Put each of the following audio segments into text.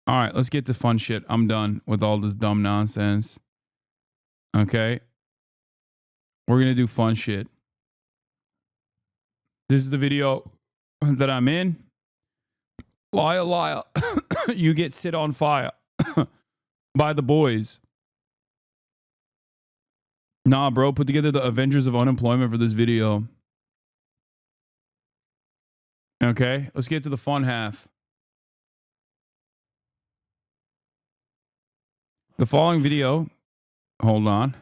All right, let's get to fun shit. I'm done with all this dumb nonsense. Okay? We're going to do fun shit. This is the video that I'm in. Liar, liar. You get set on fire by the boys. Nah, bro, put together the Avengers of Unemployment for this video. Okay, let's get to the fun half. The following video, hold on.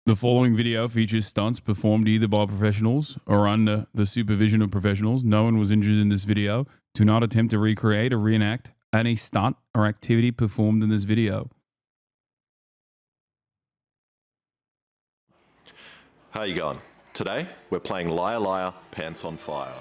The following video features stunts performed either by professionals or under the supervision of professionals. No one was injured in this video. Do not attempt to recreate or reenact any stunt or activity performed in this video. How you going? Today, we're playing Liar Liar, Pants on Fire.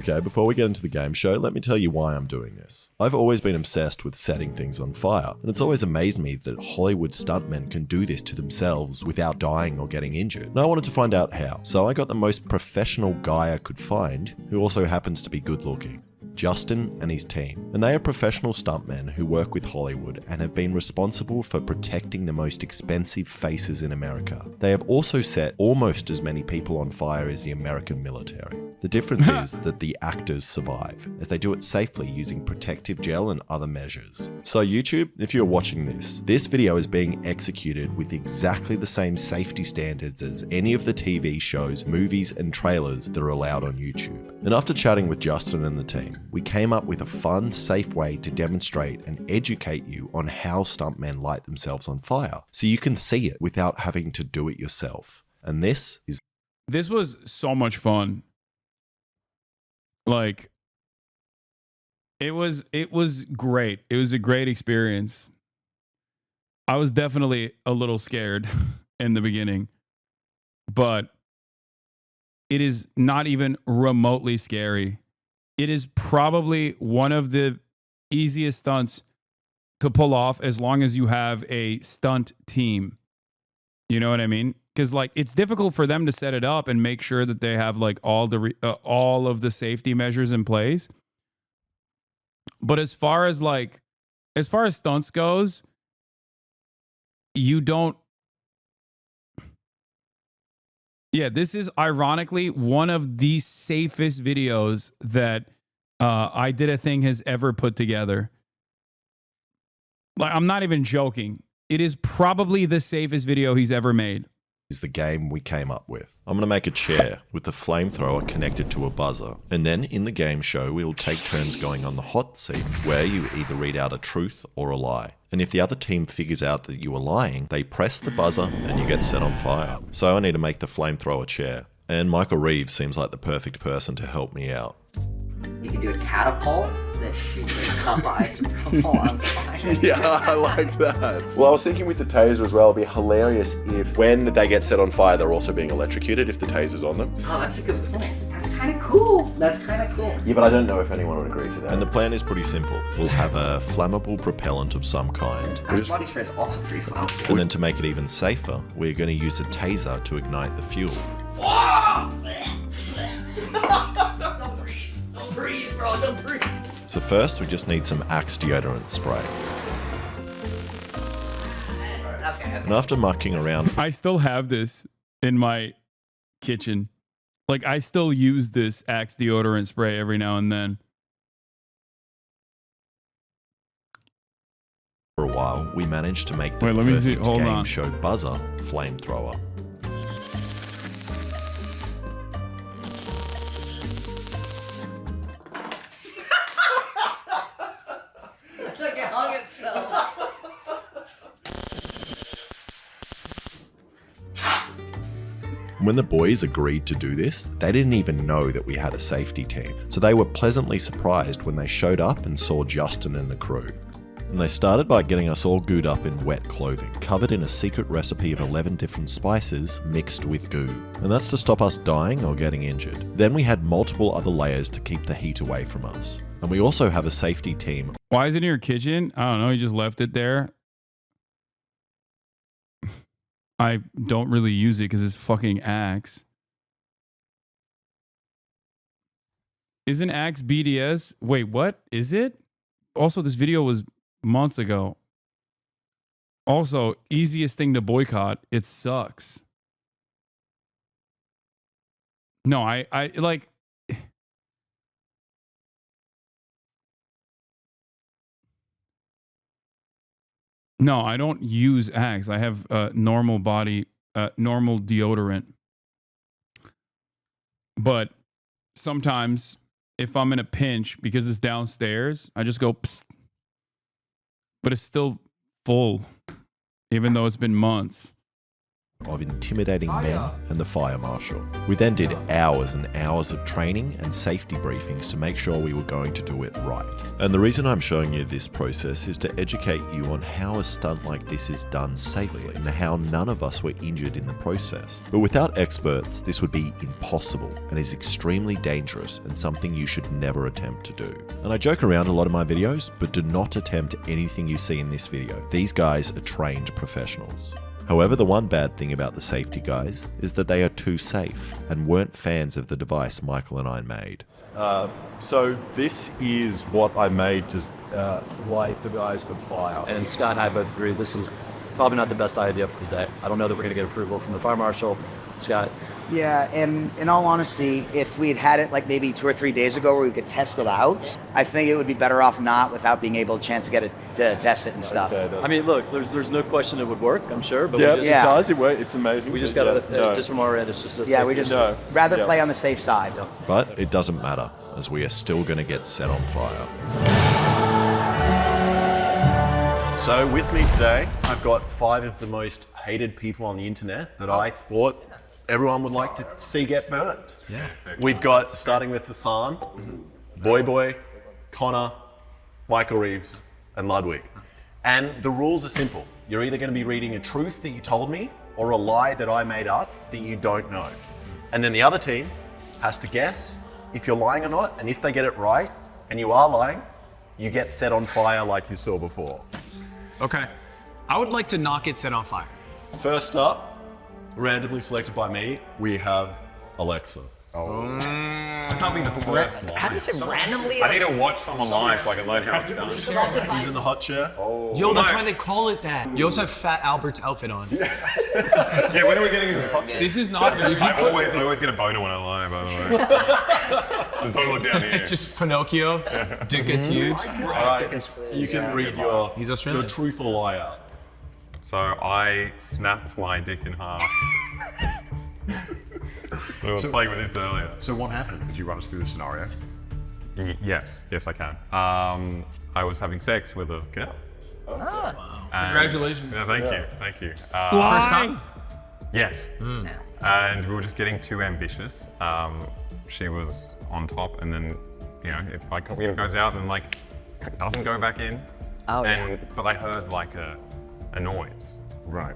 Okay, before we get into the game show, let me tell you why I'm doing this. I've always been obsessed with setting things on fire, and it's always amazed me that Hollywood stuntmen can do this to themselves without dying or getting injured. And I wanted to find out how, so I got the most professional guy I could find, who also happens to be good looking. Justin and his team, and they are professional stuntmen who work with Hollywood and have been responsible for protecting the most expensive faces in America. They have also set almost as many people on fire as the American military. The difference is that the actors survive, as they do it safely using protective gel and other measures. So YouTube, if you're watching this video is being executed with exactly the same safety standards as any of the TV shows, movies, and trailers that are allowed on YouTube. And after chatting with Justin and the team, we came up with a fun, safe way to demonstrate and educate you on how stuntmen light themselves on fire, so you can see it without having to do it yourself. And this was so much fun. Like, it was great. It was a great experience. I was definitely a little scared in the beginning, but it is not even remotely scary. It is probably one of the easiest stunts to pull off as long as you have a stunt team. You know what I mean? Because like it's difficult for them to set it up and make sure that they have like all of the safety measures in place. But as far as stunts goes, you don't. Yeah, this is ironically one of the safest videos that I Did a Thing has ever put together. Like, I'm not even joking. It is probably the safest video he's ever made. Is the game we came up with. I'm going to make a chair with a flamethrower connected to a buzzer. And then in the game show, we'll take turns going on the hot seat where you either read out a truth or a lie. And if the other team figures out that you are lying, they press the buzzer and you get set on fire. So I need to make the flamethrower chair. And Michael Reeves seems like the perfect person to help me out. You can do a catapult that shoots a cup of isopropyl on fire. Yeah, I like that. Well, I was thinking with the taser as well, it'd be hilarious if when they get set on fire, they're also being electrocuted if the taser's on them. Oh, that's a good point. That's kind of cool. That's kind of cool. Yeah, but I don't know if anyone would agree to that. And the plan is pretty simple. We'll have a flammable propellant of some kind. Body spray is also pretty flammable. And then to make it even safer, we're going to use a taser to ignite the fuel. Don't breathe, bro. Don't breathe. So first, we just need some Axe deodorant spray. Okay. And after mucking around... I still have this in my kitchen. Like, I still use this Axe deodorant spray every now and then. For a while, we managed to make the perfect game show buzzer flamethrower. Like it hung itself. When the boys agreed to do this, they didn't even know that we had a safety team, so they were pleasantly surprised when they showed up and saw Justin and the crew. And they started by getting us all gooed up in wet clothing, covered in a secret recipe of 11 different spices mixed with goo. And that's to stop us dying or getting injured. Then we had multiple other layers to keep the heat away from us. And we also have a safety team. Why is it in your kitchen? I don't know. You just left it there. I don't really use it because it's fucking Axe. Isn't Axe BDS? Wait, what? Is it? Also, this video was months ago. Also, easiest thing to boycott. It sucks. No, I like... No, I don't use Axe. I have normal body, normal deodorant. But sometimes if I'm in a pinch because it's downstairs, I just go psst. But it's still full, even though it's been months. Of intimidating men and the fire marshal. We then did hours and hours of training and safety briefings to make sure we were going to do it right. And the reason I'm showing you this process is to educate you on how a stunt like this is done safely and how none of us were injured in the process. But without experts, this would be impossible and is extremely dangerous and something you should never attempt to do. And I joke around a lot in my videos, but do not attempt anything you see in this video. These guys are trained professionals. However, the one bad thing about the safety guys is that they are too safe and weren't fans of the device Michael and I made. So this is what I made to light the guys could fire. And Scott and I both agree this is probably not the best idea for the day. I don't know that we're going to get approval from the fire marshal. Scott? Yeah, and in all honesty, if we had it like maybe 2 or 3 days ago where we could test it out, I think it would be better off not without being able to chance to get it to test it and stuff. I mean, look, there's no question it would work, I'm sure, but Yeah, we it just, does. It works. It's amazing. we just got to, just from our end, it's just a Yeah, we safety just issue. rather play on the safe side. But it doesn't matter, as we are still going to get set on fire. So with me today, I've got 5 of the most hated people on the internet that I thought everyone would like to see get burnt. Yeah. We've got, starting with Hassan, Boy, Connor, Michael Reeves, and Ludwig. And the rules are simple. You're either going to be reading a truth that you told me or a lie that I made up that you don't know. And then the other team has to guess if you're lying or not, and if they get it right, and you are lying, you get set on fire like you saw before. Okay. I would like to not get set on fire. First up, randomly selected by me, we have Alexa. I can't be the first one. How do you say randomly? I need to watch someone live so I can learn how it's done. He's in the hot chair. Yo, that's why they call it that. You also have Fat Albert's outfit on. Yeah, when are we getting into the costume? This is not... I always get a boner when I lie, by the way. Just don't look down here. Just Pinocchio. Dick gets used. All right, you can read your truth or lie out. So I snapped my dick in half. I was playing with this earlier. So what happened? Could you run us through the scenario? Yes, I can. I was having sex with a girl. Congratulations. Yeah, thank you. First time? Yes. And we were just getting too ambitious. She was on top, and then, it goes out and doesn't go back in. Oh, yeah. But I heard a noise. Right.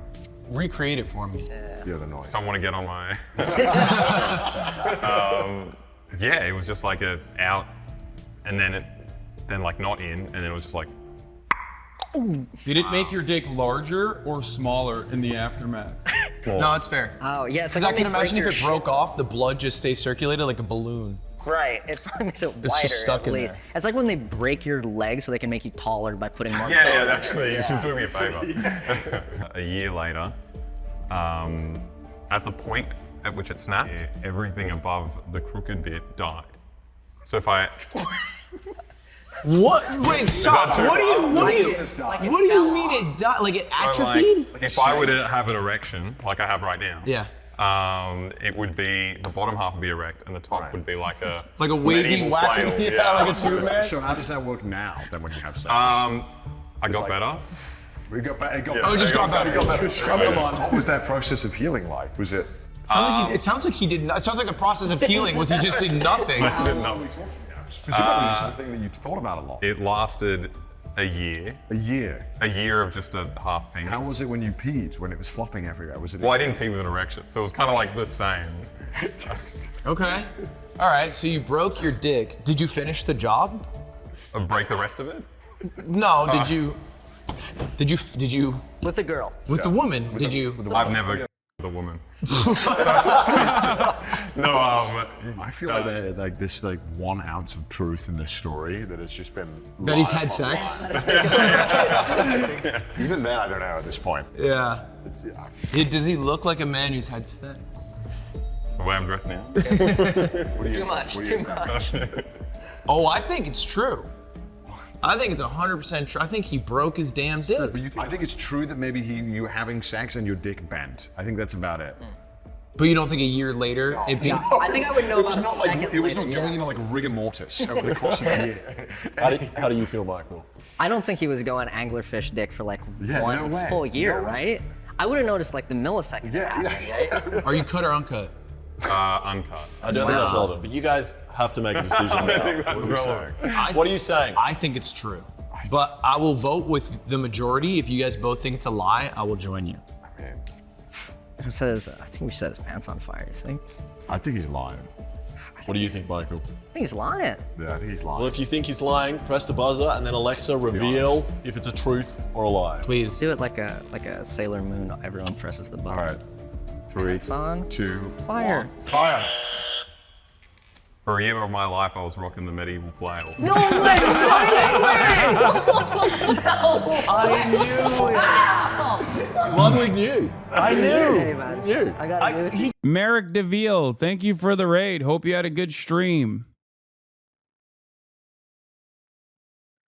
Recreate it for me. The other noise. So I want to get on my... it was just out, and then not in, and then it was just like... Did it make your dick larger or smaller in the aftermath? No, it's fair. Oh, yeah. It's like Because I when can they break imagine if your it broke off, the blood just stays circulated like a balloon. Right. It probably makes it It's wider just stuck at in least. there. It's like when they break your leg so they can make you taller by putting more. Yeah, actually, she's doing me a favor. A year later, at the point at which it snapped, everything above the crooked bit died. So if I... What? Wait, stop. What do you mean it died? Like it atrophied? If I were to have an erection, like I have right now, Yeah. It would be, the bottom half would be erect and the top would be like a wavy, medieval wacky, flail. like a tube man. So how does that work now, then when you have sex? I got better. We got better. Oh, it just got better. Come on. What was that process of healing like? Was it It sounds like he did. It sounds like the process of healing was he just did nothing. Presumably, this is the thing that you thought about a lot. It lasted a year. A year. A year of just a half penis. How was it when you peed? When it was flopping everywhere? Was it? Well, I didn't pee with an erection, so it was kind of like the same. Okay. All right. So you broke your dick. Did you finish the job? Break the rest of it? No. Did you? With a girl. With the woman? Did you? I've never the woman. No, I feel like there's like this 1 ounce of truth in this story that has just been. That he's had sex? Even then, I don't know at this point. Yeah. Does he look like a man who's had sex? The way I'm dressed now? Too much. Oh, I think it's true. I think it's 100% true. I think he broke his damn dick. I think it's true that maybe you were having sex and your dick bent. I think that's about it. But you don't think a year later it'd be? I think I would know about a second It was later, not going into like rigor mortis over the course of a year. How do you feel, Michael? I don't think he was going anglerfish dick for like Yeah, one no way. full year, No way. right? I would have noticed like the millisecond. Yeah. Are you cut or uncut? Uncut. I don't think that's relevant, but you guys have to make a decision now. That's relevant. What are you saying? I think it's true. But I will vote with the majority. If you guys both think it's a lie, I will join you. I think we set his pants on fire, you think? I think he's lying. What do you think, Michael? I think he's lying. Yeah, I think he's lying. Well, if you think he's lying, press the buzzer and then Alexa reveal if it's a truth or a lie. Please. Do it like a Sailor Moon. Everyone presses the button. All right. 3, It's on 2, fire. 1. Fire. For a year of my life, I was rocking the medieval flail. No way! Ludwig knew. I knew. You. I got it. Merrick DeVille, thank you for the raid. Hope you had a good stream.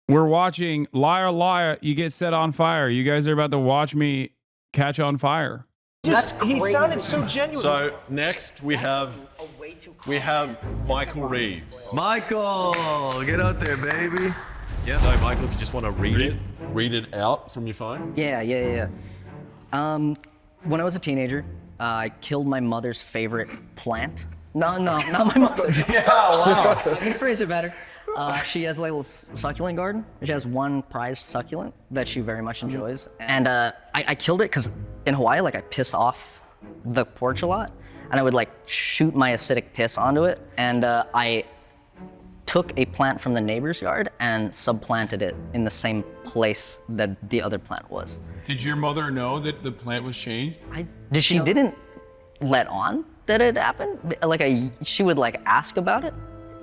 We're watching Liar Liar, You Get Set on Fire. You guys are about to watch me catch on fire. He sounded so genuine. So next we have Michael Reeves. Michael, get out there, baby. Yeah. So Michael, if you just want to read it out from your phone. Yeah. When I was a teenager, I killed my mother's favorite plant. No, not my mother. Yeah, wow. I can phrase it better. She has a little succulent garden. She has one prized succulent that she very much enjoys. And I killed it because in Hawaii, like I piss off the porch a lot. And I would like shoot my acidic piss onto it. And I took a plant from the neighbor's yard and subplanted it in the same place that the other plant was. Did your mother know that the plant was changed? She didn't let on that it happened. Like she would like ask about it,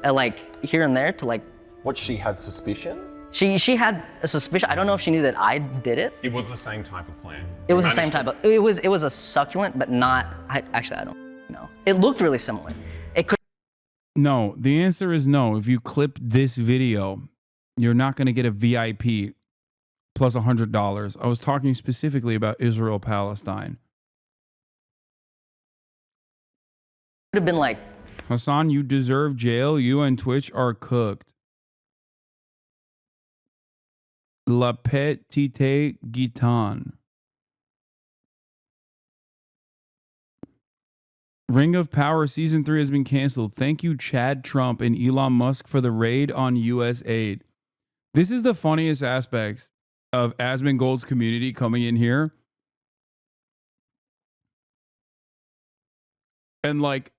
like here and there to like. What, she had suspicion? She had a suspicion. I don't know if she knew that I did it. It was the same type of plant. It was the same type of. It was a succulent, but not. Actually, I don't know. It looked really similar. It could. No, the answer is no. If you clip this video, you're not going to get a VIP plus $100. I was talking specifically about Israel Palestine. Could have been like. Hasan, you deserve jail. You and Twitch are cooked. La Petite Gitan. Ring of Power Season 3 has been canceled. Thank you, Chad Trump and Elon Musk, for the raid on U.S. aid. This is the funniest aspects of Asmongold's community coming in here. And like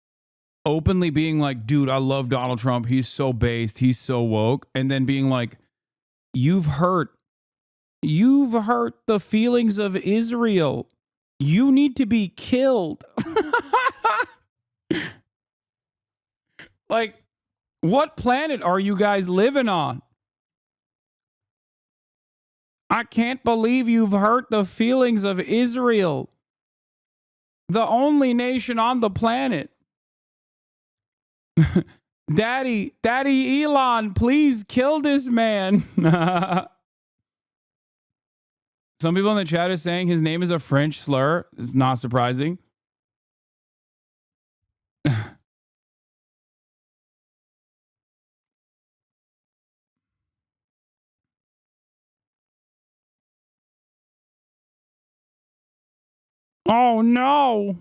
openly being like, dude, I love Donald Trump. He's so based. He's so woke. And then being like, you've hurt the feelings of Israel. You need to be killed. Like, what planet are you guys living on? I can't believe you've hurt the feelings of Israel, the only nation on the planet. Daddy Elon, please kill this man. Some people in the chat are saying his name is a French slur. It's not surprising. Oh no.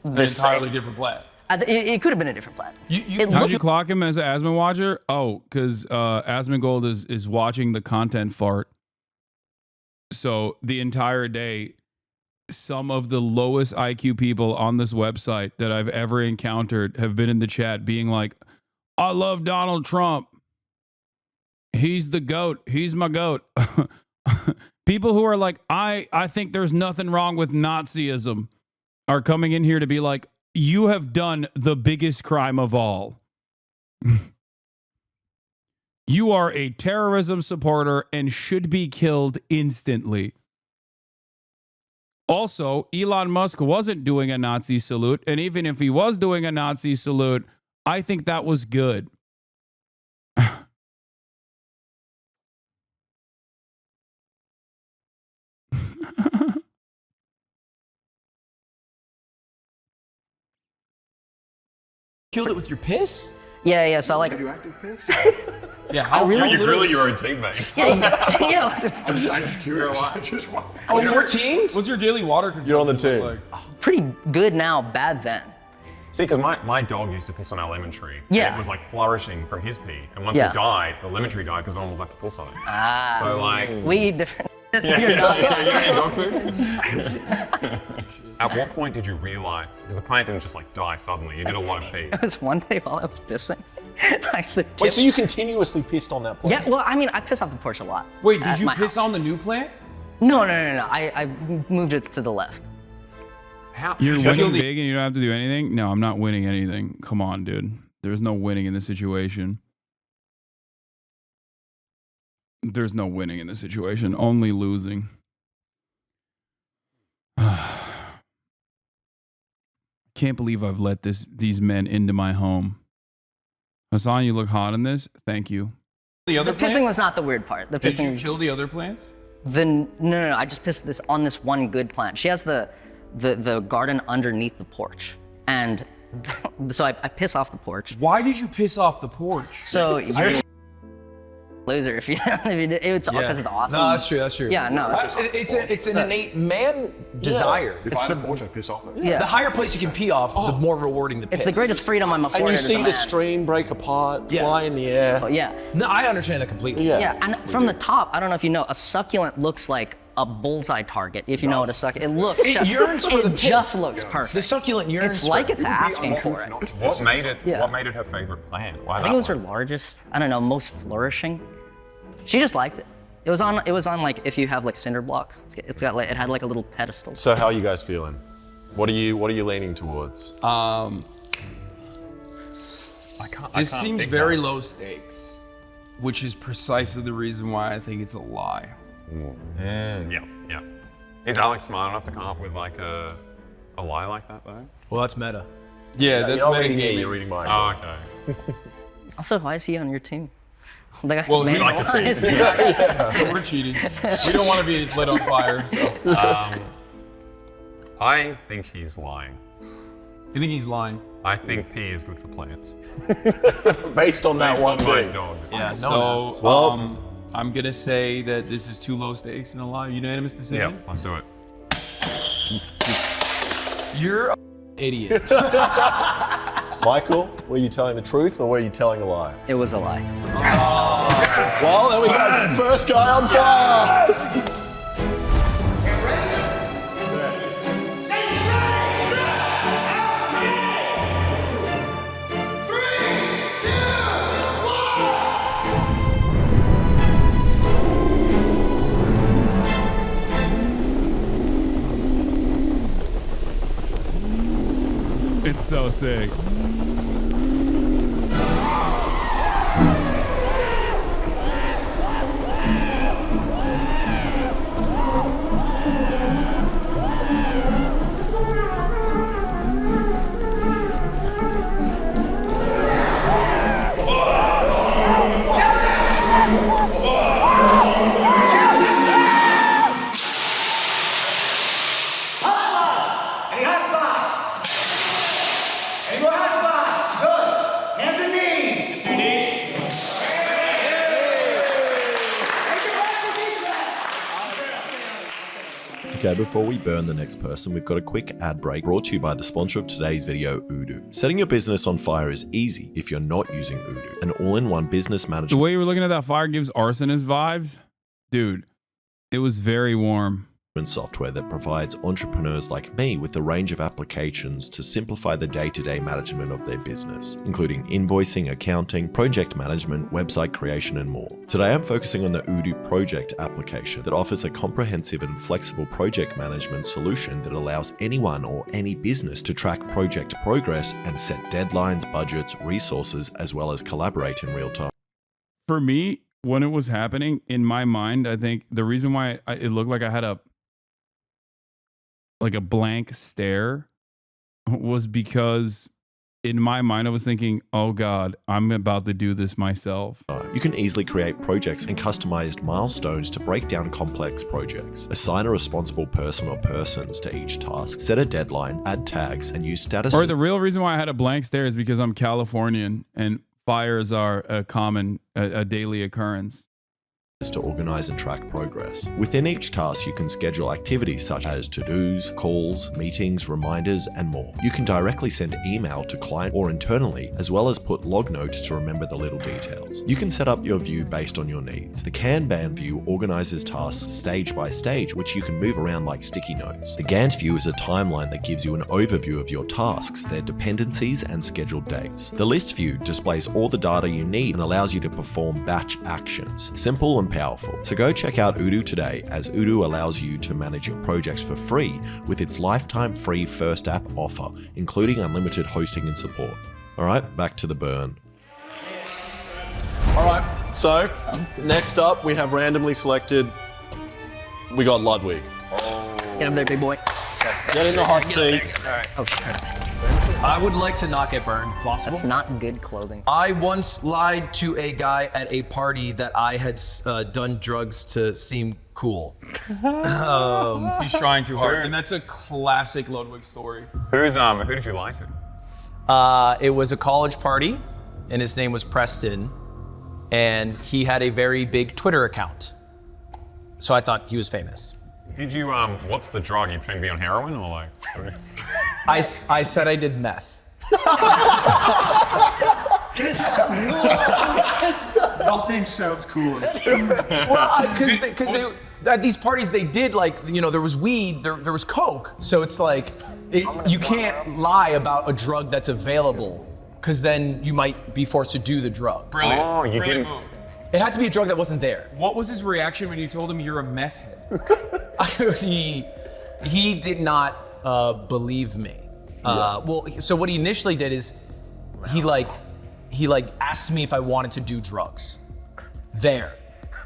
An entirely different plan. It could have been a different plan. How'd you clock him as an Asmon watcher? Oh, because Asmon Gold is watching the content fart. So the entire day, some of the lowest IQ people on this website that I've ever encountered have been in the chat being like, I love Donald Trump. He's the GOAT. He's my GOAT. People who are like, I think there's nothing wrong with Nazism are coming in here to be like, you have done the biggest crime of all. You are a terrorism supporter and should be killed instantly. Also, Elon Musk wasn't doing a Nazi salute, and even if he was doing a Nazi salute, I think that was good. Killed it with your piss? Yeah. So like. Radioactive piss? Yeah. How You could grill your own teammate. Yeah. I'm just curious. Oh, 14? What's your daily water consumption? You're on the team. Like? Pretty good now, bad then. See, because my dog used to piss on our lemon tree. Yeah. And it was like flourishing from his pee. And once Yeah. it died, the lemon tree died because no one was left to piss on it. Ah. So like... We eat different. You dog food? At what point did you realize? Because the plant didn't just like die suddenly. You did a lot of pee. It was one day while I was pissing. Like the Wait, tips. so you continuously pissed on that plant? Yeah, well, I mean, I piss off the porch a lot. Wait, did at you my piss house. on the new plant? No. I moved it to the left. How? You're winning big and you don't have to do anything? No, I'm not winning anything. Come on, dude. There's no winning in this situation. There's no winning in this situation. Only losing. Can't believe I've let these men into my home. Hasan, you look hot in this. Thank you. The other The pissing was not the weird part. The Did pissing. you kill the other plants? No. I just pissed this on this one good plant. She has the garden underneath the porch, and so I piss off the porch. Why did you piss off the porch? So you're a loser if you it's because it's awesome. No, that's true. Yeah, no, It's an innate man desire. If I had a porch, I'd piss off it. Yeah. The higher place you can pee off, the more rewarding the piss. It's the greatest freedom I'm afforded And you as a see the man. stream break apart, Yes. fly in the air. Oh, yeah. No, I understand that completely. Yeah, and from the top, I don't know if you know, a succulent looks like a bullseye target. If you know what a succulent, it looks. It yearns for the It just piss. looks The perfect. succulent yearns. It's like for it's asking for it. What made it? Yeah. What made it her favorite plant? Why I think it was her largest. I don't know, most flourishing. She just liked it. It was on like if you have like cinder blocks. It had like a little pedestal. So how are you guys feeling? What are you leaning towards? This seems very low stakes, which is precisely the reason why I think it's a lie. Yeah. Is Alex smart enough to come up with like a lie like that though? Well, that's meta. Yeah, that's metagaming. You're reading mine. Oh, okay. Also, why is he on your team? The guy Well, we made like to lies. Yeah, we're cheating. We don't want to be lit on fire. So. I think he's lying. You think he's lying? I think pee is good for plants. Based on that Based one on my thing. dog. Yeah. no So, I'm gonna say that this is too low stakes and a lie. Unanimous Yeah, decision. let's do it. You're an idiot. Michael, were you telling the truth or were you telling a lie? It was a lie. Well, there we go. First guy on fire. It's so sick. Any hot spots? Any more hot spots? Good. Hands and knees. Okay, before we burn the next person, we've got a quick ad break brought to you by the sponsor of today's video, Odoo. Setting your business on fire is easy if you're not using Odoo, an all-in-one business management. The way you were looking at that fire gives arsonist vibes. Dude, it was very warm. Software that provides entrepreneurs like me with a range of applications to simplify the day-to-day management of their business, including invoicing, accounting, project management, website creation, and more. Today I'm focusing on the Odoo project application that offers a comprehensive and flexible project management solution that allows anyone or any business to track project progress and set deadlines, budgets, resources, as well as collaborate in real time. For me, when it was happening, in my mind, I think the reason why it looked like I had a blank stare was because in my mind I was thinking, oh God, I'm about to do this myself. You can easily create projects and customized milestones to break down complex projects. Assign a responsible person or persons to each task, set a deadline, add tags, and use status. Or the real reason why I had a blank stare is because I'm Californian and fires are a daily occurrence. To organize and track progress. Within each task, you can schedule activities such as to-dos, calls, meetings, reminders, and more. You can directly send email to client or internally, as well as put log notes to remember the little details. You can set up your view based on your needs. The Kanban view organizes tasks stage by stage, which you can move around like sticky notes. The Gantt view is a timeline that gives you an overview of your tasks, their dependencies, and scheduled dates. The list view displays all the data you need and allows you to perform batch actions. Simple and powerful. So go check out Odoo today, as Odoo allows you to manage your projects for free with its lifetime free first app offer, including unlimited hosting and support. All right, back to the burn. All right, so next up we have randomly selected, we got Ludwig. Get him there, big boy. Get in the hot seat. All right. Oh shit. I would like to not get burned, if possible. That's not good clothing. I once lied to a guy at a party that I had done drugs to seem cool. He's trying too hard, and that's a classic Ludwig story. Who did you lie to? It was a college party, and his name was Preston, and he had a very big Twitter account. So I thought he was famous. Did you, what's the drug? You trying to be on heroin or like? I said I did meth. Nothing sounds cooler. Well, because at these parties they did like, you know, there was weed, there was coke, so it's like you can't lie about a drug that's available, because then you might be forced to do the drug. Brilliant. Oh, you didn't. It had to be a drug that wasn't there. What was his reaction when you told him you're a meth head? He did not believe me. Well, so what he initially did is he asked me if I wanted to do drugs there,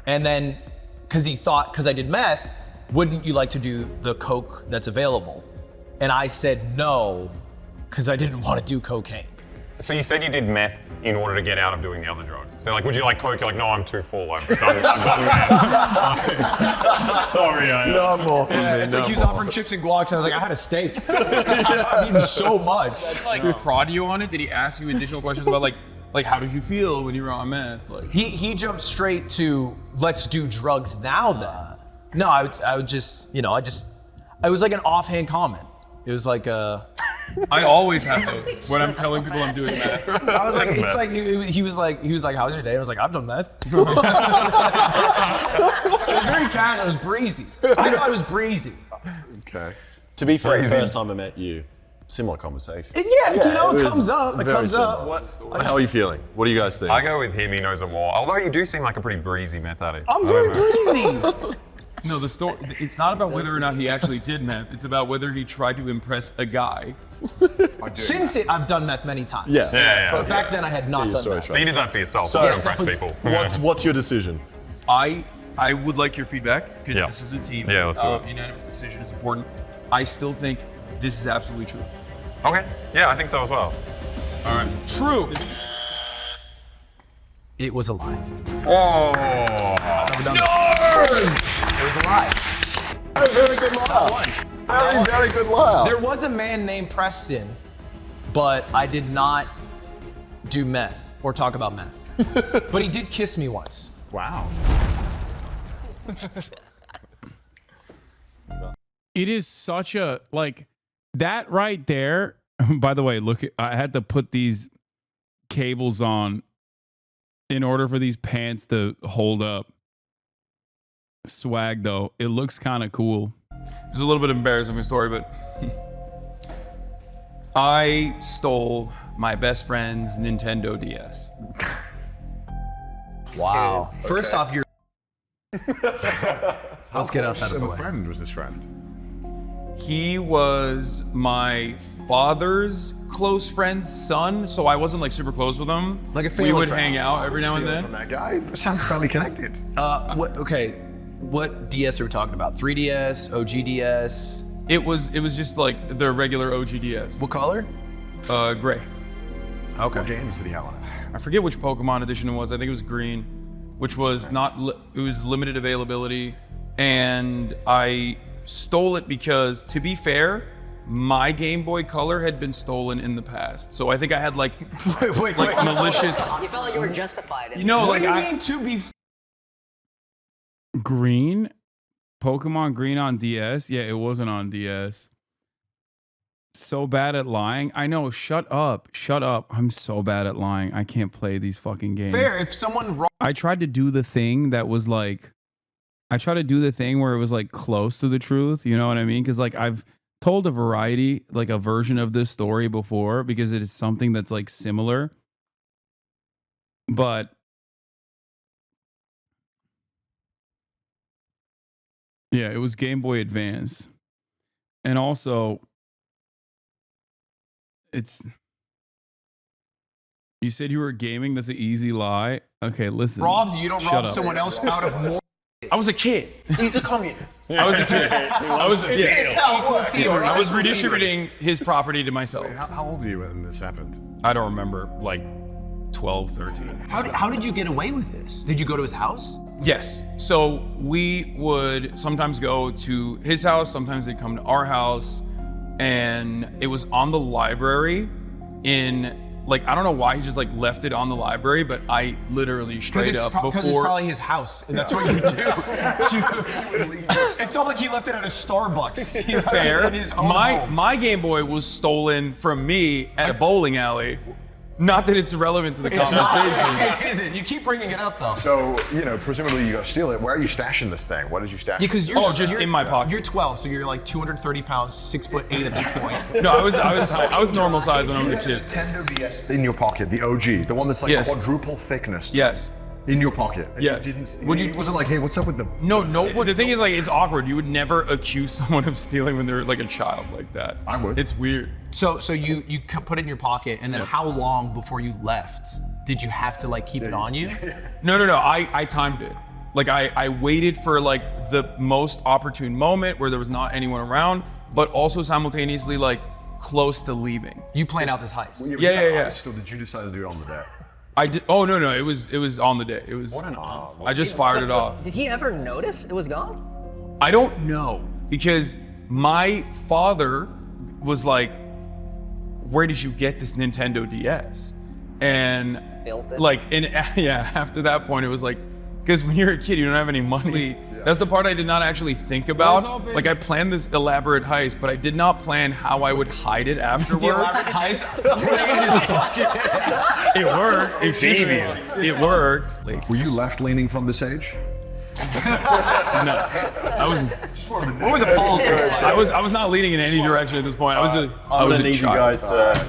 and then because I did meth, wouldn't you like to do the coke that's available? And I said no, because I didn't want to do cocaine. So you said you did meth in order to get out of doing the other drugs. So like, would you like coke? You're like, no, I'm too full. I've done meth. Sorry, No more from me. It's like he was offering chips and guac, and I was like, I had a steak. I've eaten so much. Like, prod you on it? Did he ask you additional questions about like how did you feel when you were on meth? Like, he jumped straight to let's do drugs now then. No, I would just, you know, it was like an offhand comment. It was like I always have those when I'm telling people I'm doing meth. I was like, it's like he was like, how's your day? I was like, I've done meth. It was very casual. It was breezy. I thought it was breezy. Okay. To be fair, the first time I met you, similar conversation. Yeah, you know, it comes up. It comes up. How are you feeling? What do you guys think? I go with him. He knows it more. Although you do seem like a pretty breezy meth addict. I'm very breezy. No, the story, it's not about whether or not he actually did meth. It's about whether he tried to impress a guy. Since I've done meth many times. Yeah. But back then I had not done meth. So you did that for yourself, So, to impress people. What's your decision? I would like your feedback, because this is a team. Yeah, let's do it. Unanimous decision is important. I still think this is absolutely true. Okay. Yeah, I think so as well. All right. True. It was a lie. Oh. It was a lie. A very good lie. Very good lie. There was a man named Preston, but I did not do meth or talk about meth. But he did kiss me once. Wow. It is such a, like, that right there. By the way, look, I had to put these cables on in order for these pants to hold up. Swag, though. It looks kind of cool. It's a little bit embarrassing of a story, but I stole my best friend's Nintendo DS. Wow. Okay. First off, you're... Let's get outside of the way. Friend was this friend? He was my father's close friend's son, so I wasn't like super close with him. Like a family We would friend. hang out every now and Stealing then. From that guy? It sounds fairly connected. What DS are we talking about? 3DS, OG DS? It was just like the regular OG DS. What color? Gray. Okay. What games did he have on it? I forget which Pokemon edition it was. I think it was green, which was it was limited availability, and I stole it because, to be fair, my Game Boy Color had been stolen in the past. So I think I had like malicious. You felt like you were justified. You know, What like do you mean to be? Green, Pokemon Green on DS. Yeah, it wasn't on DS. So bad at lying. I know. Shut up. Shut up. I'm so bad at lying. I can't play these fucking games. Fair. If someone I tried to do the thing that was like, I tried to do the thing where it was like close to the truth. You know what I mean? Because like I've told a variety, like a version of this story before, because it is something that's like similar. But yeah, it was Game Boy Advance. And also, you said you were gaming. That's an easy lie. Okay, listen. robs you, don't Shut rob up. someone else out of more. I was a kid. He's a communist. I was a kid. I was I I was redistributing his property to myself. Wait, how old were you when this happened? I don't remember, like 12, 13. How did you get away with this? Did you go to his house? Yes. So we would sometimes go to his house, sometimes they'd come to our house, and it was on the library in, like, I don't know why he just like left it on the library, but I literally straight up Because it's probably his house, and that's what you do. It's not like he left it at a Starbucks. He left it Fair. in his own home. My Game Boy was stolen from me at a bowling alley. Not that it's relevant to the conversation. It isn't. You keep bringing it up though. So, presumably you go steal it. Where are you stashing this thing? What did you stash? Because you're just in my pocket. You're 12, so you're like 230 pounds, 6'8" at this point. No, I was normal size when I was a kid. Nintendo DS in your pocket, the OG, the one that's like Yes. quadruple thickness. Yes. In your pocket. And Yes. You didn't. Would you- wasn't like, hey, what's up with them? No. But the thing is, like, it's awkward. You would never accuse someone of stealing when they're like a child like that. I would. It's weird. So you put it in your pocket, and then how long before you left did you have to like keep it on you? No. I timed it. Like I waited for like the most opportune moment where there was not anyone around, but also simultaneously like close to leaving. You planned out this heist. Yeah. Or did you decide to do it on the day? I did. Oh no, it was on the day. It was. What an odd. I just fired it off. Did he ever notice it was gone? I don't know, because my father was like, "Where did you get this Nintendo DS?" And Built it. like, and yeah, after that point, it was like, because when you're a kid, you don't have any money. That's the part I did not actually think about. Like, I planned this elaborate heist, but I did not plan how I would hide it afterwards. The elaborate heist? Put it in his pocket. It worked. Excuse me. It worked. Were you left leaning from this age? No, I was. What were the politics like? I was not leaning in any direction at this point. I was a I'm gonna need you child. guys to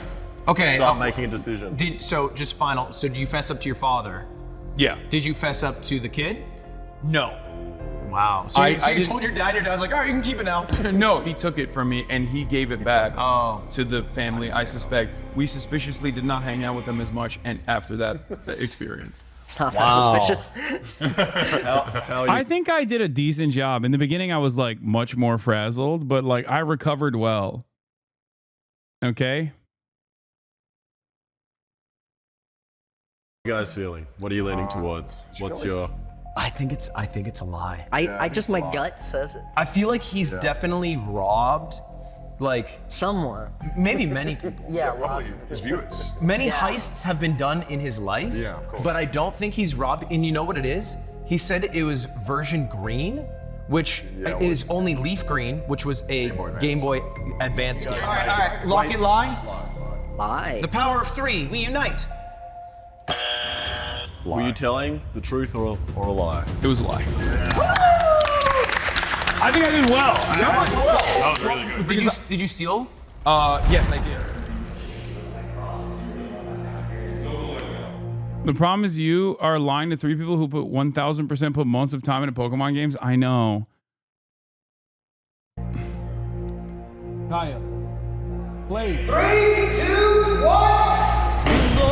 Okay. start making a decision. So do you fess up to your father? Yeah. Did you fess up to the kid? No. Wow. So you didn't- told your dad was like, all right, you can keep it now. No, he took it from me and he gave it back Oh. to the family, I suspect. We suspiciously did not hang out with them as much and after that experience. Not that suspicious. I think I did a decent job. In the beginning, I was like much more frazzled, but like I recovered well. Okay? What are you guys feeling? What are you leaning towards? What's your... I think it's a lie. I just, my gut says it. I feel like he's definitely robbed, like Somewhere. maybe many people. Yeah, lots. His viewers. Many heists have been done in his life. Yeah, of course. But I don't think he's robbed. And you know what it is? He said it was version green, which is only leaf green, which was a Game Boy Advance. All right. Lock it, lie. Lie. The power of 3, we unite. Were you telling the truth or a lie? It was a lie. I think I did well. That was really good. Did you steal? Yes, I did. The problem is you are lying to 3 people who put 1,000% put months of time into Pokemon games. I know. Kaya. Play. 3, 2, 1.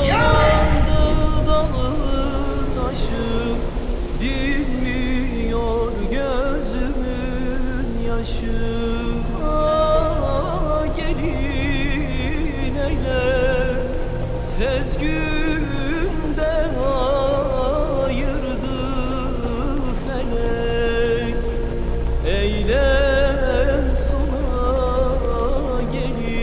Yandı dalı taşı, dinmiyor gözümün yaşı. Ah, gelin eyle, tez günde ayırdı felek. Eyle sona gelin.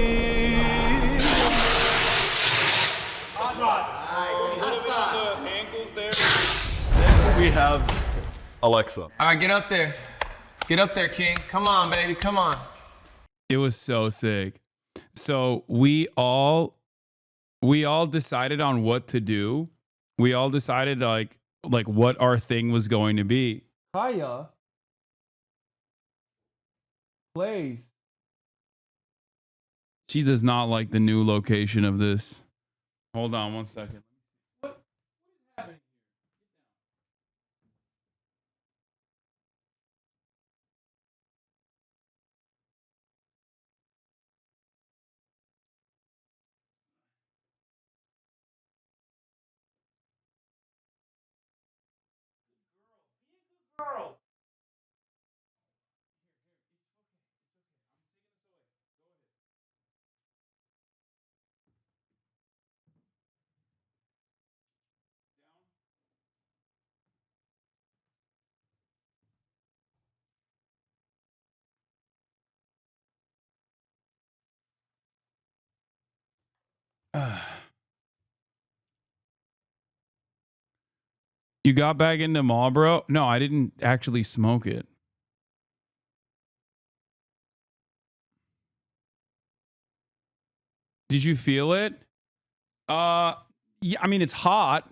Next we have Alexa. All right, get up there. Get up there, King. Come on, baby, come on. It was so sick. So we all decided on what to do. We all decided like what our thing was going to be. Kaya. Plays. She does not like the new location of this. Hold on 1 second. What is happening? Girl. You got back into Marlboro? No, I didn't actually smoke it. Did you feel it? Yeah, I mean, it's hot.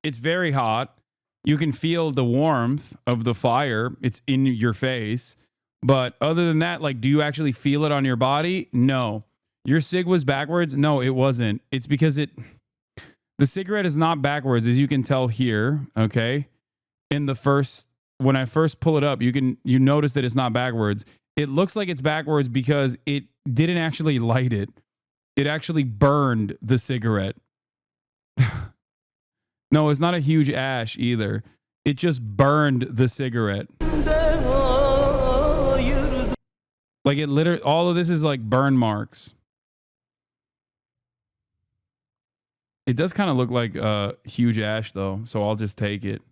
It's very hot. You can feel the warmth of the fire. It's in your face. But other than that, like, do you actually feel it on your body? No. Your cig was backwards? No, it wasn't. It's because the cigarette is not backwards, as you can tell here, okay? When I first pull it up, you notice that it's not backwards. It looks like it's backwards because it didn't actually light it. It actually burned the cigarette. No, it's not a huge ash either. It just burned the cigarette. Like it literally, all of this is like burn marks. It does kind of look like a huge ash though, so I'll just take it.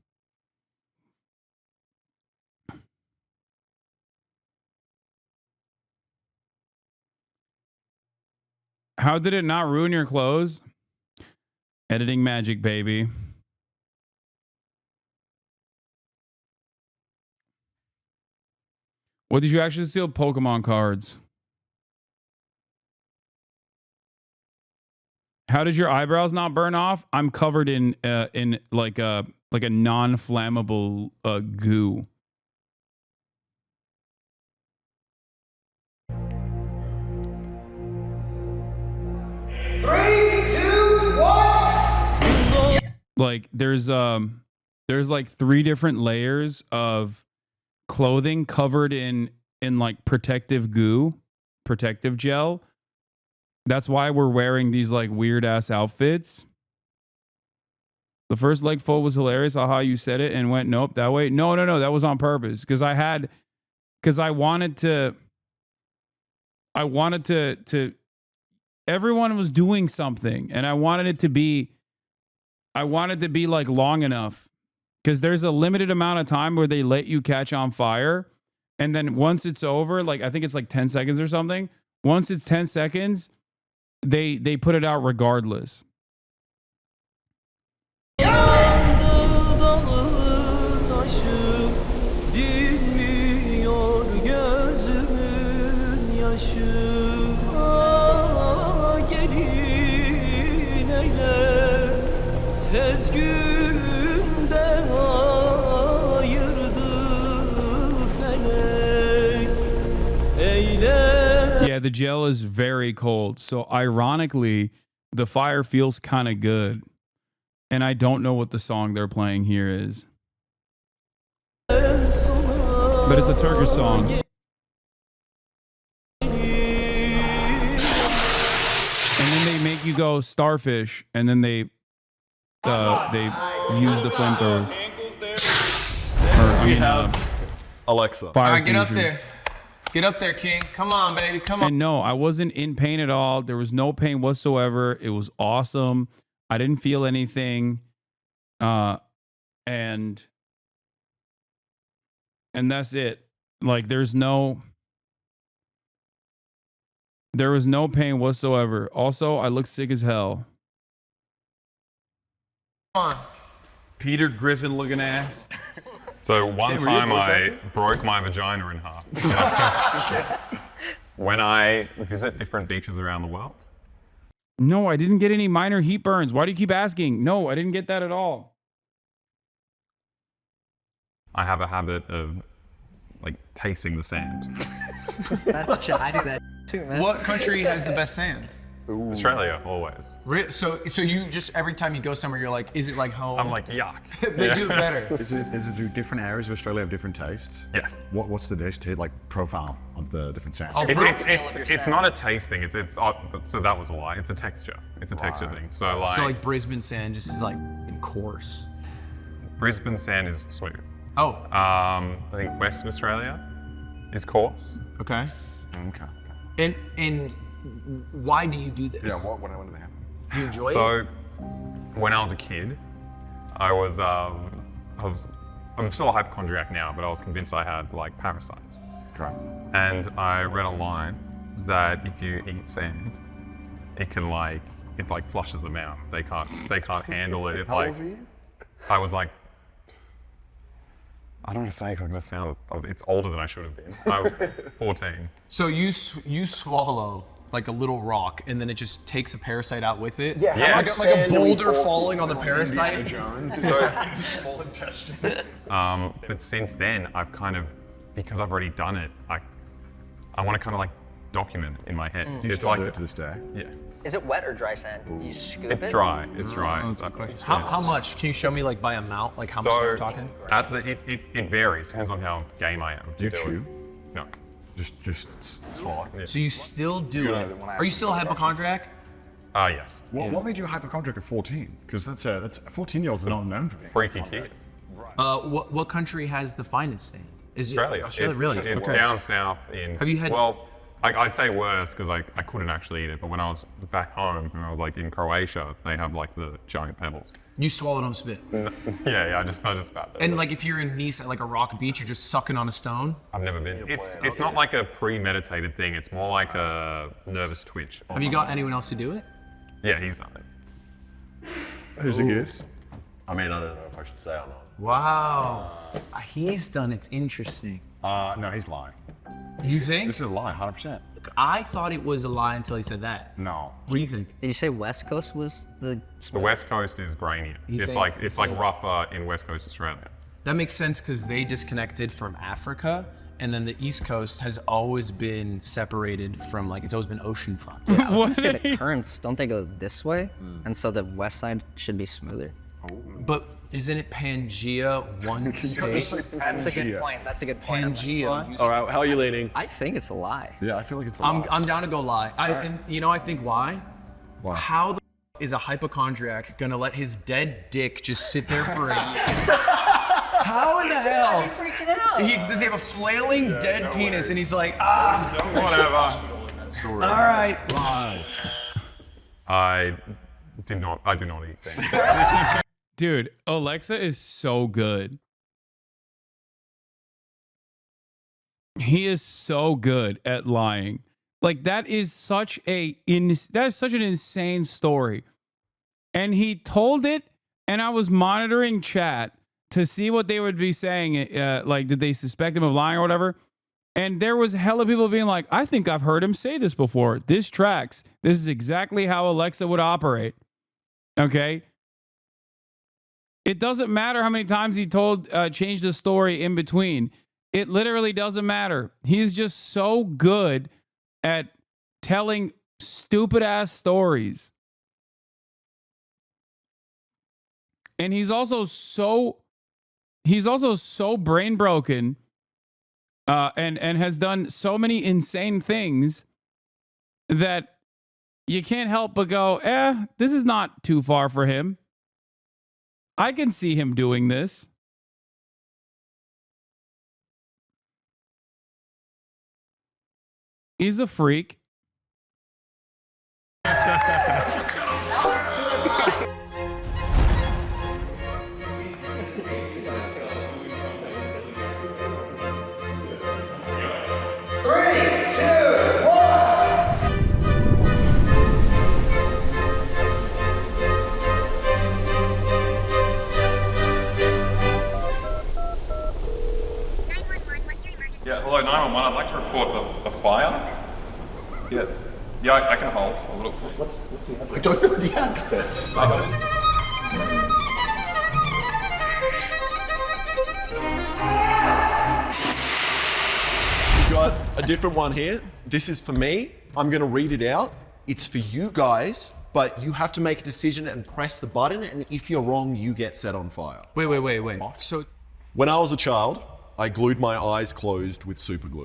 How did it not ruin your clothes? Editing magic, baby. What did you actually steal? Pokemon cards. How did your eyebrows not burn off? I'm covered in like a non-flammable goo. Like there's like 3 different layers of clothing covered in like protective goo, protective gel. That's why we're wearing these like weird ass outfits. The first leg fold was hilarious. Aha, you said it and went nope that way. No, that was on purpose because I wanted to everyone was doing something and I wanted it to be like long enough because there's a limited amount of time where they let you catch on fire. And then once it's over, like I think it's like 10 seconds or something. Once it's 10 seconds, they put it out regardless. başıma gelin eyle tez günde ayırdı felek eyle. Yeah, the gel is very cold. So ironically, the fire feels kind of good. And I don't know what the song they're playing here is. But it's a Turkish song. And then they make you go starfish, and then they use the flamethrowers. Alexa. Fire All right, get up extinguishers. there. Get up there, King. Come on, baby. Come on. And no, I wasn't in pain at all. There was no pain whatsoever. It was awesome. I didn't feel anything. And that's it. Like there was no pain whatsoever. Also, I look sick as hell. Come on. Peter Griffin looking ass. So one Damn, were you time for a I second? broke my vagina in half. When I visit different beaches around the world. No, I didn't get any minor heat burns. Why do you keep asking? No, I didn't get that at all. I have a habit of like tasting the sand. That's shit. I do that too, man. What country has the best sand? Australia, always. So you just every time you go somewhere, you're like, is it like home? I'm like, yuck. They do it better. Is it do different areas of Australia have different tastes? Yes. What's the dish like profile of the different sands? It's not a taste thing. It's so that was a lie. It's a texture. It's a texture thing. So like Brisbane sand just is like coarse. Brisbane sand is sweet. Oh. I think Western Australia is coarse. Okay. Okay. And why do you do this? Yeah. When did they happen? Do you enjoy it? So when I was a kid, I'm still a hypochondriac now, but I was convinced I had like parasites. Okay. And I read a line that if you eat sand, it flushes them out. They can't handle it. How old were you? I was like, I don't want to say because I'm going to sound, it's older than I should have been. I was 14. So you swallow like a little rock, and then it just takes a parasite out with it. Yeah. Like a boulder falling on the parasite. Jones. Small intestine. But since then, I've kind of, because I've already done it, I want to kind of like document it in my head. You still do it to this day? Yeah. Is it wet or dry sand? You scoop it? It's dry. It's dry. How much? Can you show me like by amount? Like how much we're talking? It varies. Depends on how game I am. Do you chew? No. Just swallow. Yeah. So you still do it? Are you still a hypochondriac? Yes. What made you a hypochondriac at 14? Because that's 14-year-olds are not known for being Freaky kids. What country has the finest sand? Is Australia. It Australia, really? It's down south in. Have you had? Well, I say worse because I couldn't actually eat it. But when I was back home and I was like in Croatia, they have like the giant pebbles. You swallow, don't spit. Yeah. I just spat. And like if you're in Nice at like a rock beach, you're just sucking on a stone. I've never been. It's not like a premeditated thing. It's more like a nervous twitch. Have you got anyone else to do it? Yeah, he's done it. Who's it gives? I mean, I don't know if I should say or not. Wow. He's done. It's interesting. No, he's lying. You think? This is a lie, 100%. I thought it was a lie until he said that. No. What do you think? Did you say West Coast was the The West Coast is grainier. It's like rougher in West Coast Australia. That makes sense because they disconnected from Africa, and then the East Coast has always been separated from like it's always been oceanfront. Yeah, I was gonna say the currents, don't they go this way? And so the west side should be smoother. But isn't it Pangea one state? That's a good point. That's a good point. Pangea. All right, how are you leaning? I think it's a lie. Yeah, I feel like it's a lie. I'm down to go lie. And you know I think why? Why? How the is a hypochondriac gonna let his dead dick just sit there for a year? How in the hell? Freaking out. Does he have a flailing dead penis and he's like, whatever. All right. Lie. I do not eat sand. Dude, Alexa is so good. He is so good at lying. Like that is such an insane story. And he told it, and I was monitoring chat to see what they would be saying. Like, did they suspect him of lying or whatever? And there was hella people being like, I think I've heard him say this before. This tracks. This is exactly how Alexa would operate. Okay? It doesn't matter how many times he changed the story in between. It literally doesn't matter. He's just so good at telling stupid ass stories. And he's also so brain broken and has done so many insane things that you can't help but go, this is not too far for him. I can see him doing this. He's a freak. Yeah, hello, 911. I'd like to report the fire. Yeah, I can hold a little. What's the address? I don't know the address. We've got a different one here. This is for me. I'm going to read it out. It's for you guys, but you have to make a decision and press the button, and if you're wrong, you get set on fire. Wait. So when I was a child, I glued my eyes closed with super glue.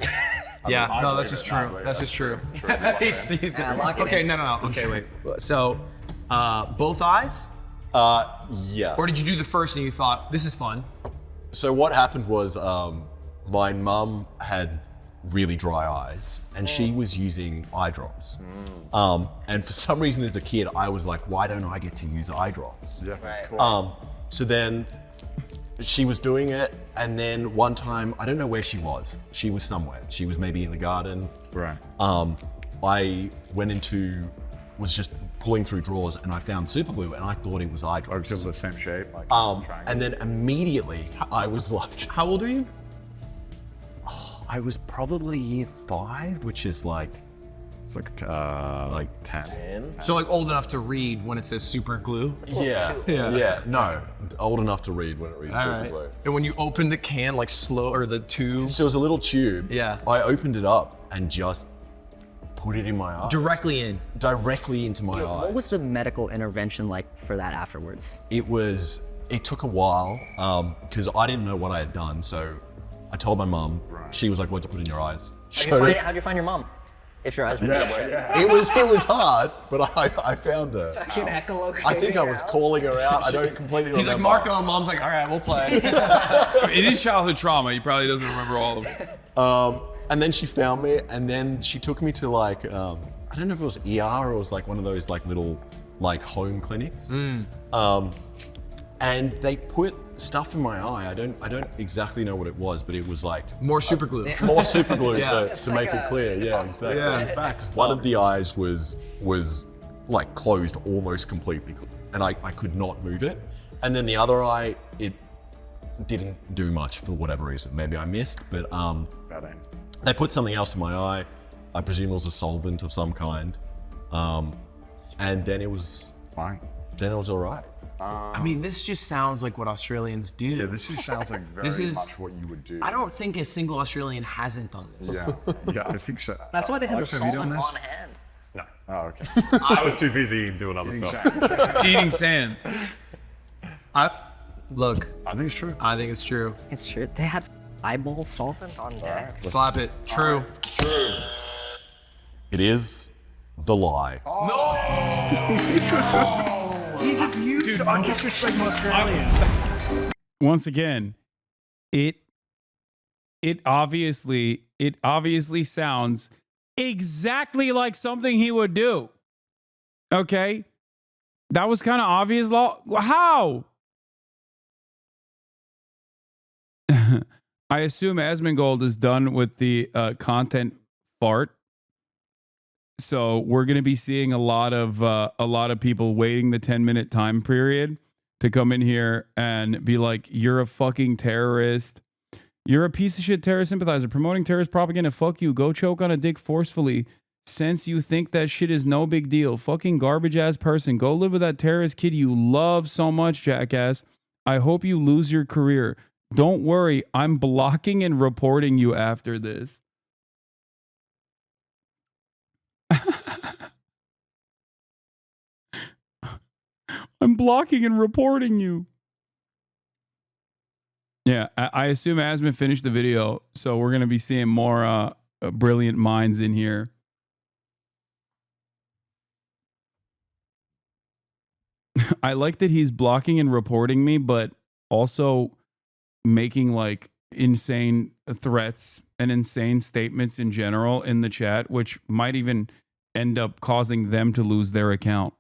yeah, no, this is true. This is true. Okay, no. Okay, wait. So, both eyes? Yes. Or did you do the first and you thought, this is fun? So what happened was my mum had really dry eyes and she was using eye drops. And for some reason as a kid, I was like, why don't I get to use eye drops? Yeah, that's cool. So then she was doing it, and then one time, I don't know where she was. She was somewhere. She was maybe in the garden. Right. I was just pulling through drawers and I found super glue and I thought it was eye drops. Because of the same shape? Like and then immediately I was like... How old are you? I was probably year 5, which is like... It's like 10. So like old enough to read when it says super glue? Yeah. No, old enough to read when it reads super glue. And when you opened the can, like the tube? So it was a little tube. Yeah. I opened it up and just put it in my eyes. Directly in? Directly into my eyes. What was the medical intervention like for that afterwards? It took a while because I didn't know what I had done. So I told my mum. She was like, what'd you put in your eyes? How'd you find your mom? If your eyes were It was hard, but I found her. Fucking echolocating. I think I was calling her out. I don't completely remember. He's like, Marco, and mom's like, all right, we'll play. It is childhood trauma. He probably doesn't remember all of it. And then she found me, and then she took me to like, I don't know if it was ER or it was like one of those like little like home clinics. And they put stuff in my eye. I don't exactly know what it was, but it was like more super glue. More super glue to make it clear. Yeah, exactly. Yeah. Back, one of the eyes was like closed almost completely, and I could not move it. And then the other eye, it didn't do much for whatever reason. Maybe I missed, but they put something else in my eye. I presume it was a solvent of some kind. And then it was fine. Then it was all right. I mean, this just sounds like what Australians do. Yeah, this just sounds like very much what you would do. I don't think a single Australian hasn't done this. Yeah, I think so. That's why they have the Alex, have you done solvent this? on hand. No. Oh, okay. I was too busy doing other stuff. Eating sand. Look. I think it's true. I think it's true. It's true. They had eyeball solvent on deck. Slap it. True. True. It is the lie. He's abused on disrespecting Australians. Once again, it obviously sounds exactly like something he would do. Okay? That was kind of obvious. How? I assume Asmongold is done with the content fart. So we're going to be seeing a lot of people waiting the 10-minute time period to come in here and be like, "You're a fucking terrorist. You're a piece of shit terrorist sympathizer promoting terrorist propaganda. Fuck you. Go choke on a dick forcefully since you think that shit is no big deal. Fucking garbage ass person. Go live with that terrorist kid you love so much, jackass. I hope you lose your career. Don't worry. I'm blocking and reporting you after this. I'm blocking and reporting you. Yeah, I assume Asmin finished the video, so we're going to be seeing more brilliant minds in here. I like that he's blocking and reporting me, but also making like insane threats and insane statements in general in the chat, which might even end up causing them to lose their account.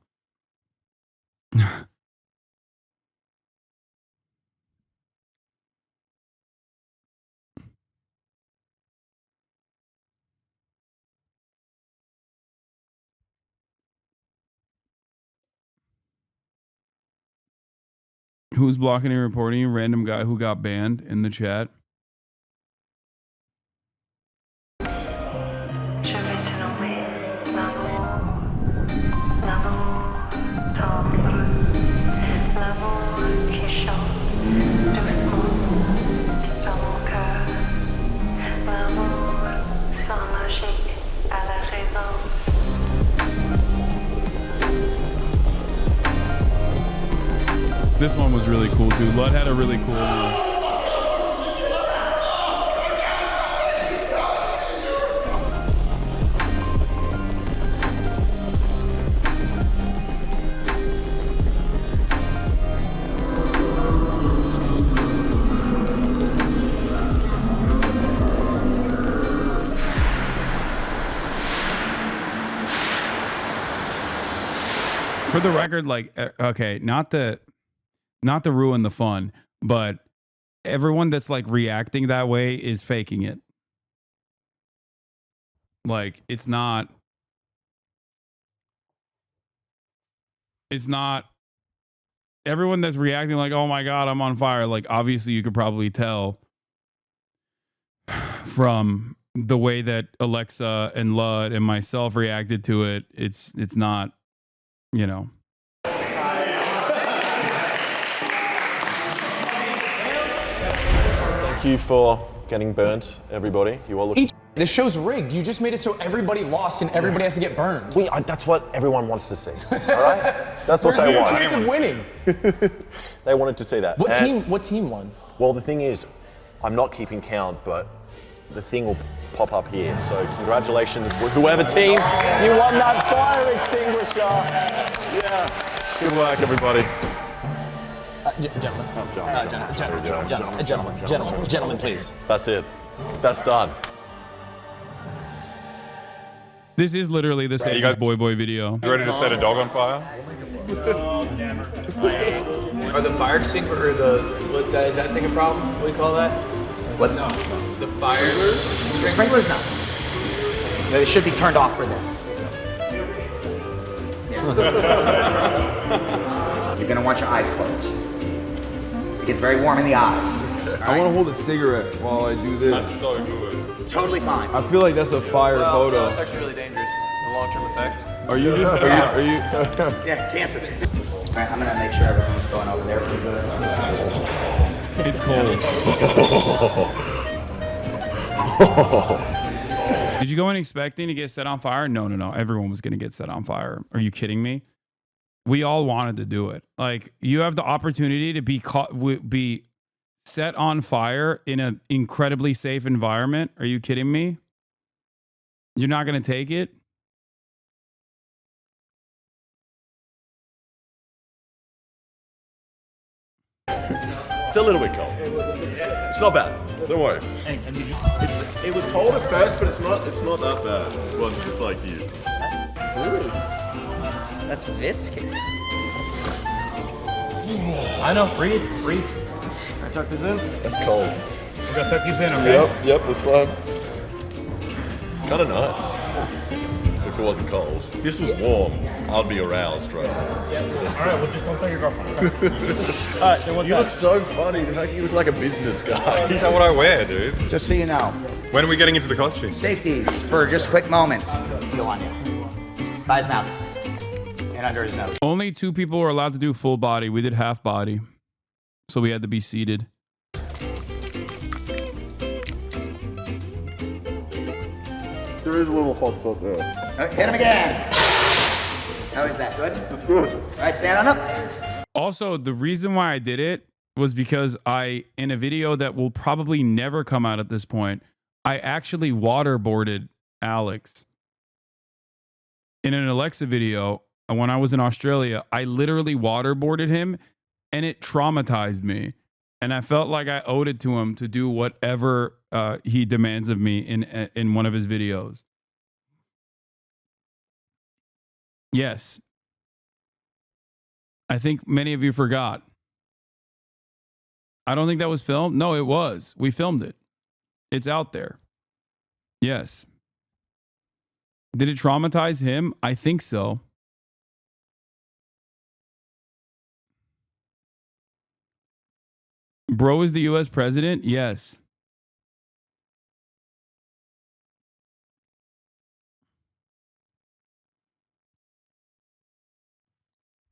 Who's blocking and reporting you? Random guy who got banned in the chat. This one was really cool too. Lud had a really cool one. For the record, like, okay, not to ruin the fun, but everyone that's like reacting that way is faking it. Like, it's not everyone that's reacting like, oh my God, I'm on fire. Like, obviously you could probably tell from the way that Alexa and Lud and myself reacted to it. It's not, you know. Thank you for getting burnt, everybody. You all look. This show's rigged. You just made it so everybody lost and everybody has to get burned. That's what everyone wants to see. All right? That's what they want. There's no chance of winning. They wanted to see that. What team won? Well, the thing is, I'm not keeping count, but the thing will pop up here. So congratulations, whoever team, you won that fire extinguisher. Yeah. Good work, everybody. Gentlemen, please. That's it. That's done. This is literally the safest boy video. You ready to set a dog on fire? Are the fire extinguisher or is that thing a problem? What do you call that? What? No. The fire sprinklers? No. They should be turned off for this. Yeah. You're gonna want your eyes closed. It gets very warm in the eyes. I want to hold a cigarette while I do this. That's so good. Totally fine. I feel like that's a fire photo. That's actually really dangerous. The long-term effects. Are you good? Are you? Yeah, cancer. All right, I'm gonna make sure everything's going over there pretty good. It's cold. Did you go in expecting to get set on fire? No. Everyone was going to get set on fire. Are you kidding me? We all wanted to do it. Like, you have the opportunity to be set on fire in an incredibly safe environment. Are you kidding me? You're not going to take it? It's a little bit cold. It's not bad. Don't worry. It was cold at first, but it's not that bad once it's like you. Ooh. That's viscous. I know. Breathe. Can I tuck this in? That's cold. We gotta tuck these in, okay? Yep, that's fine. It's kind of nice. If it wasn't cold. If this was warm, I'll be aroused right now. All right, well, just don't tell your girlfriend. All right, then what's You that? look so funny. The fact that you look like a business guy. Is that what I wear, dude? Just so you know, When are we getting into the costume? safeties for just a quick moment. Feel on you. By his mouth and under his nose. Only 2 people were allowed to do full body. We did half body. So we had to be seated. There is a little hot spot there. Hit him again. How is that? Good? That's good. All right, stand on up. Also, the reason why I did it was because in a video that will probably never come out at this point, I actually waterboarded Alex. In an Alexa video, when I was in Australia, I literally waterboarded him and it traumatized me. And I felt like I owed it to him to do whatever he demands of me in one of his videos. Yes. I think many of you forgot. I don't think that was filmed. No, it was. We filmed it. It's out there. Yes. Did it traumatize him? I think so. Bro is the US president? Yes.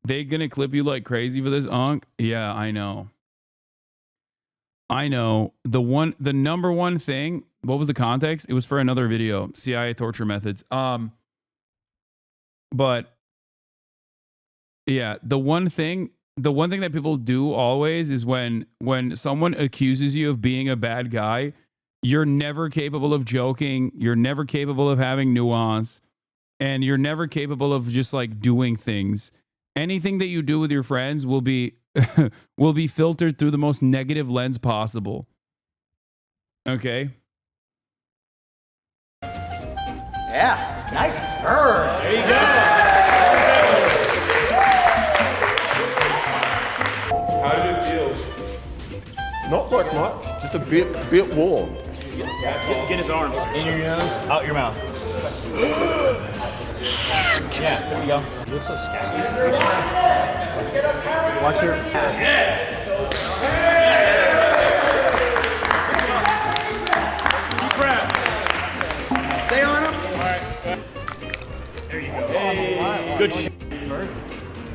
They gonna clip you like crazy for this, Unc? Yeah, I know. I know. The number one thing, what was the context? It was for another video, CIA torture methods. But yeah, the one thing that people do always is when someone accuses you of being a bad guy, you're never capable of joking, you're never capable of having nuance, and you're never capable of just like doing things. Anything that you do with your friends will be will be filtered through the most negative lens possible. Okay? Yeah, nice burn. There you go. How did it feel? Not like much, just a bit warm. Get his arms in your nose, out your mouth. Yeah, there we go. You look so scabby. Watch your Deep breath. Stay on him. All right. There you go. Hey. Good shit.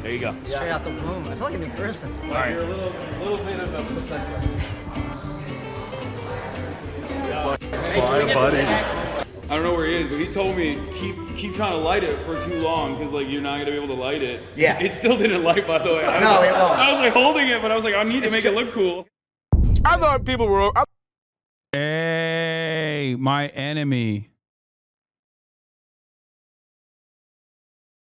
There you go. Straight out the womb. I feel like a new person. All right. You're a little bit of a placenta. Fire buddies. I don't know where he is, but he told me keep trying to light it for too long because like you're not gonna be able to light it. Yeah. It still didn't light, by the way. No, it won't. I was like holding it, but I was like, I need to make it look cool. I thought people were. Hey, my enemy.